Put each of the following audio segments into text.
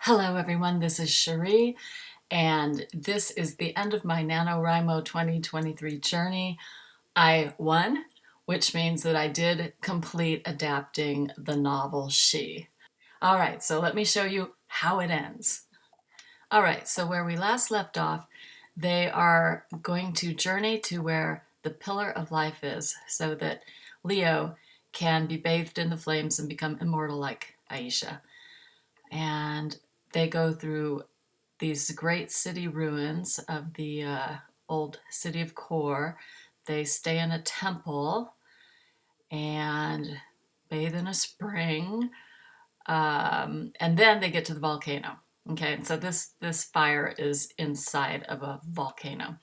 Hello everyone, this is Cherie, and this is the end of my NaNoWriMo 2023 journey. I won, which means that I did complete adapting the novel She. Alright, so let me show you how it ends. Alright, so where we last left off, they are going to journey to where the Pillar of Life is, so that Leo can be bathed in the flames and become immortal like Aisha. And they go through these great city ruins of the old city of Kor. They stay in a temple and bathe in a spring, and then they get to the volcano. Okay, and so this fire is inside of a volcano.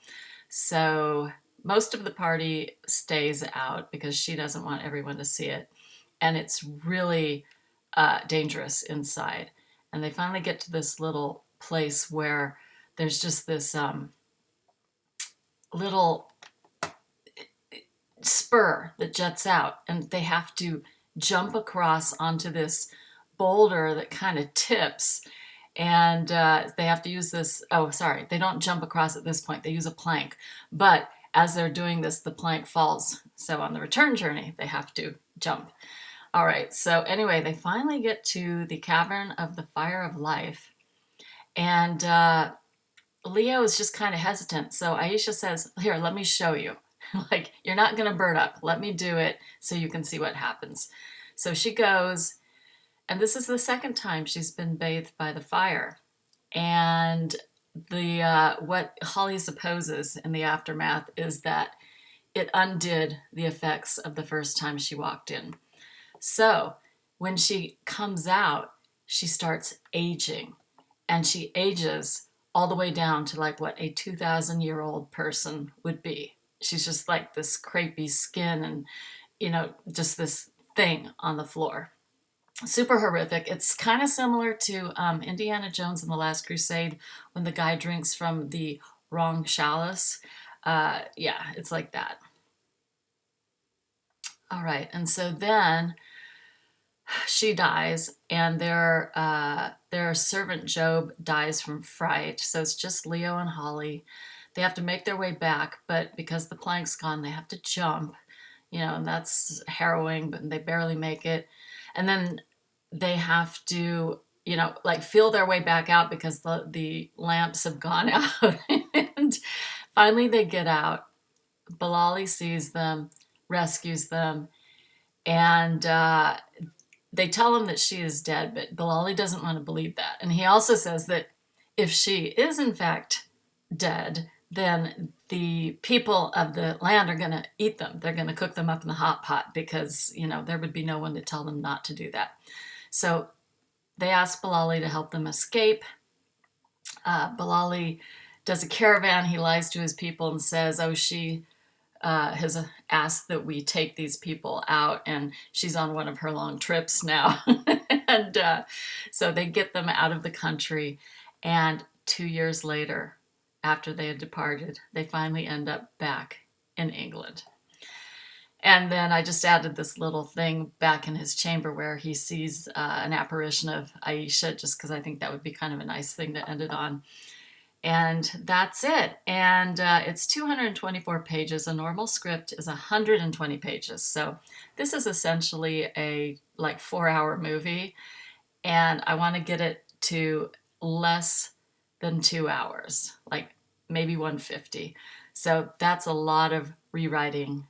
So most of the party stays out because she doesn't want everyone to see it, and it's really dangerous inside. And they finally get to this little place where there's just this little spur that juts out, and they have to jump across onto this boulder that kind of tips, and they have to use this, oh sorry, they don't jump across at this point, they use a plank, but as they're doing this the plank falls, so on the return journey they have to jump. All right, so anyway, they finally get to the Cavern of the Fire of Life, and Leo is just kind of hesitant. So Aisha says, here, let me show you. Like, you're not going to burn up. Let me do it so you can see what happens. So she goes, and this is the second time she's been bathed by the fire. And the what Holly supposes in the aftermath is that it undid the effects of the first time she walked in. So when she comes out, she starts aging, and she ages all the way down to like what a 2,000-year-old person would be. She's just like this crepey skin and, you know, just this thing on the floor. Super horrific. It's kind of similar to Indiana Jones and the Last Crusade when the guy drinks from the wrong chalice. Yeah, it's like that. All right, and so then she dies, and their servant Job dies from fright. So it's just Leo and Holly. They have to make their way back, but because the plank's gone, they have to jump, you know, and that's harrowing, but they barely make it. And then they have to, you know, like feel their way back out because the lamps have gone out. And finally they get out. Bilali sees them, rescues them, and they tell him that she is dead, but Bilali doesn't want to believe that. And he also says that if she is in fact dead, then the people of the land are going to eat them. They're going to cook them up in the hot pot because, you know, there would be no one to tell them not to do that. So they ask Bilali to help them escape. Bilali does a caravan. He lies to his people and says, oh, she has asked that we take these people out, and she's on one of her long trips now. And so they get them out of the country, and 2 years later, after they had departed, they finally end up back in England. And then I just added this little thing back in his chamber where he sees an apparition of Aisha, just because I think that would be kind of a nice thing to end it on. And that's it. And it's 224 pages. A normal script is 120 pages. So this is essentially a like 4-hour movie. And I want to get it to less than 2 hours, like maybe 150. So that's a lot of rewriting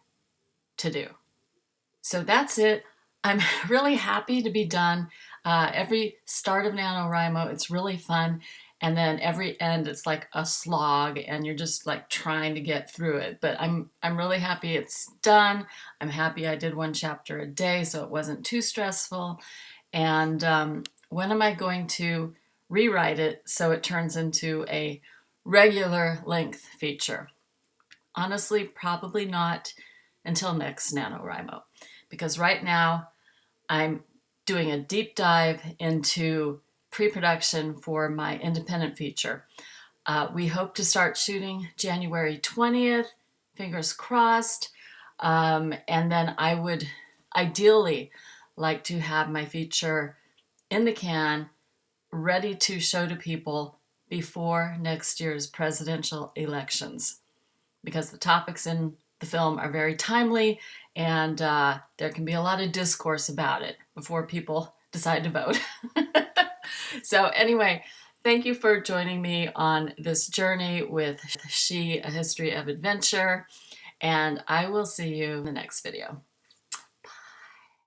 to do. So that's it. I'm really happy to be done. Every start of NaNoWriMo, it's really fun. And then every end, it's like a slog, and you're just like trying to get through it. But I'm really happy it's done. I'm happy I did 1 chapter a day, so it wasn't too stressful. And when am I going to rewrite it so it turns into a regular length feature? Honestly, probably not until next NaNoWriMo, because right now I'm doing a deep dive into pre-production for my independent feature. We hope to start shooting January 20th, fingers crossed, and then I would ideally like to have my feature in the can ready to show to people before next year's presidential elections, because the topics in the film are very timely, and there can be a lot of discourse about it before people decide to vote. So anyway, thank you for joining me on this journey with She, A History of Adventure, and I will see you in the next video.